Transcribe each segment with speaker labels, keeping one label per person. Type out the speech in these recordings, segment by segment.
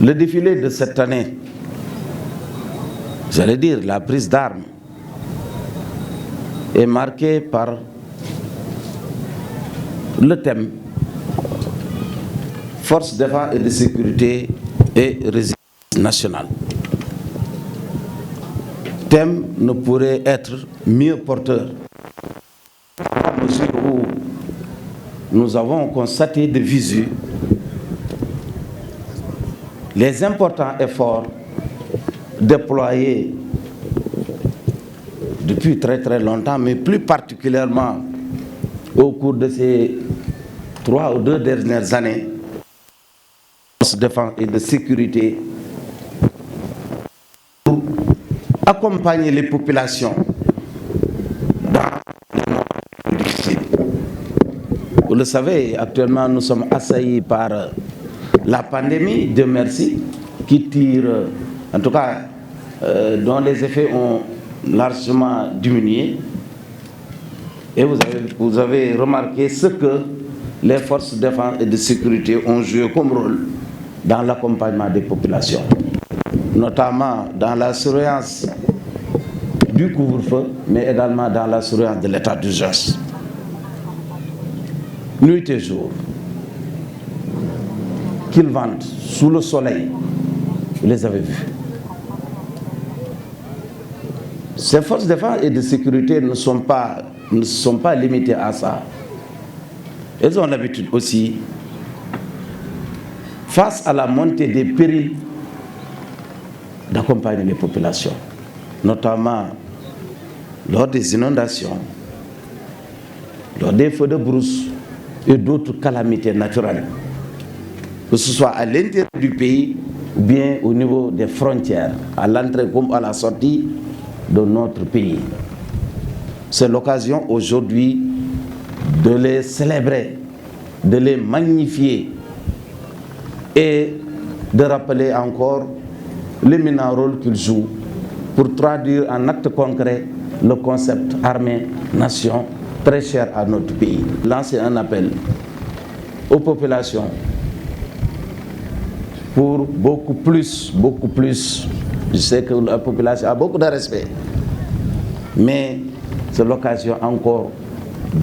Speaker 1: Le défilé de cette année, j'allais dire la prise d'armes, est marqué par le thème Force de défense et de sécurité et résilience nationale. Thème ne pourrait être mieux porteur à mesure où nous avons constaté de visu les importants efforts déployés depuis très longtemps, mais plus particulièrement au cours de ces 3 ou 2 dernières années, de défense et de sécurité pour accompagner les populations dans les moments difficiles. Vous le savez, actuellement nous sommes assaillis par la pandémie, Dieu merci, qui tire, en tout cas, dont les effets ont largement diminué. Et vous avez remarqué ce que les forces de défense et de sécurité ont joué comme rôle dans l'accompagnement des populations, notamment dans la surveillance du couvre-feu, mais également dans la surveillance de l'état d'urgence. Nuit et jour, qu'ils vendent sous le soleil, vous les avez vus. Ces forces de défense et de sécurité ne sont pas limitées à ça. Elles ont l'habitude aussi, face à la montée des périls, d'accompagner les populations, notamment lors des inondations, lors des feux de brousse et d'autres calamités naturelles, que ce soit à l'intérieur du pays ou bien au niveau des frontières, à l'entrée comme à la sortie de notre pays. C'est l'occasion aujourd'hui de les célébrer, de les magnifier et de rappeler encore l'éminent rôle qu'ils jouent pour traduire en actes concrets le concept armée-nation très cher à notre pays. Lancer un appel aux populations pour beaucoup plus, je sais que la population a beaucoup de respect, mais c'est l'occasion encore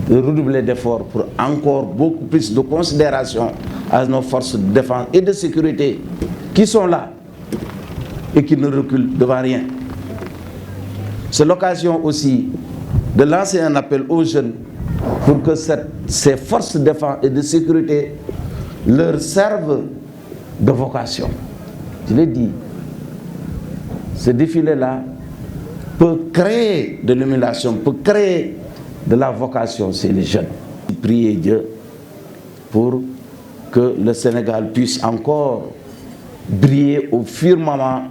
Speaker 1: de redoubler d'efforts pour encore beaucoup plus de considération à nos forces de défense et de sécurité qui sont là et qui ne reculent devant rien. C'est l'occasion aussi de lancer un appel aux jeunes pour que ces forces de défense et de sécurité leur servent de vocation. Je l'ai dit, ce défilé-là peut créer de l'émulation, peut créer de la vocation chez les jeunes. Priez Dieu pour que le Sénégal puisse encore briller au firmament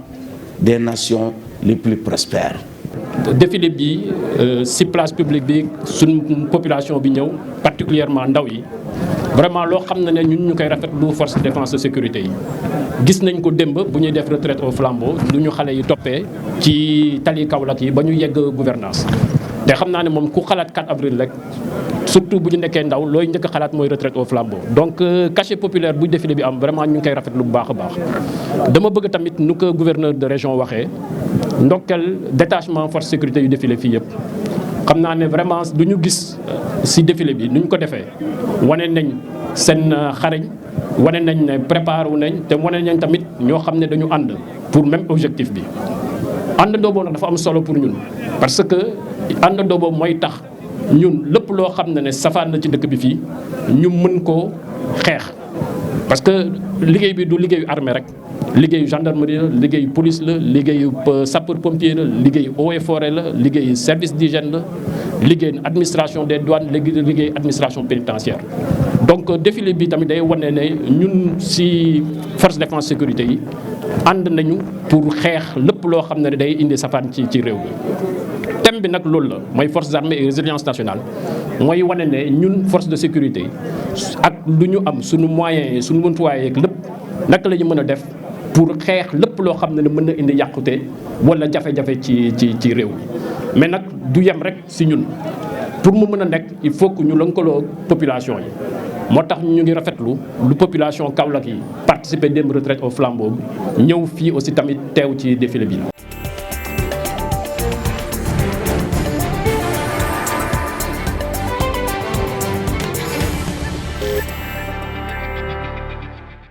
Speaker 1: des nations les plus prospères.
Speaker 2: Défilé bi ci place publique bi suñ population bi ñëw particulièrement ndaw yi vraiment loo xam ne ñun ñu koy rafetlu force de défense de sécurité yi gis nañ ko démb bu ñuy def retraite au flambeau lu ñu xale yi toppee ci tali Kaolack yi ba ñu yegg gouvernance te xam naa ne moom ku xalaat 4 avril rek surtout bu ñu nekkee ndaw looy njëkk xalaat mooy retraite au flambeau. Donc cachet populaire bu défilé bi am vraiment ñu ngi koy rafetlu bu baax a baax dama bëgg tamit nu ko gouverneur de région waxee ndokkel détachement force sécurité yu défilé fii yëpp xam naa ne vraiment lu ñu gis si défilé bi nu ñu ko defee wane nañ seen xarañ wane nañ ne préparé wu nañ te wane nañ tamit ñoo xam ne dañu ànd pour même objectif bi àndandoo boobu nag dafa am solo pour ñun parce que àndandoo boobu mooy tax ñun lépp loo xam ne safaan na ci dëkk bi fii ñu mën koo xeex parce que liggéey bi du liggéeyu armée rek liggéeyu gendarmerie la liggéeyu police la liggéeyu sapeur pompier la liggéeyu eaux et forêt la liggéeyu service d'hygiène la liggéeyu administration des douanes liggéeyu administration pénitentiaire. Donc défilé bi tamit day wane ne ñun ci force de défense sécurité yi ànd nañu pour xeex lépp loo xam ne day indi safaan ci réew mi. Thème bi nag loolu la mooy forces armées et résilience nationale mooy wane ne ñun force de sécurité ak lu ñu am suñu moyens yi suñu mëntuwaay yeeg lépp naka la ñu mën a def pour xeex lépp loo xam ne mën na indi yàqute wala jafe-jafe ci réew mi mais nag du yem rek si ñun pour mu mën a nekk il faut que ñu lëkkaloo population yi moo tax ñu ngi rafetlu lu population Kaolack yi participer dem retraite au flambeau ñëw fii aussi tamit teew ci défilé bi.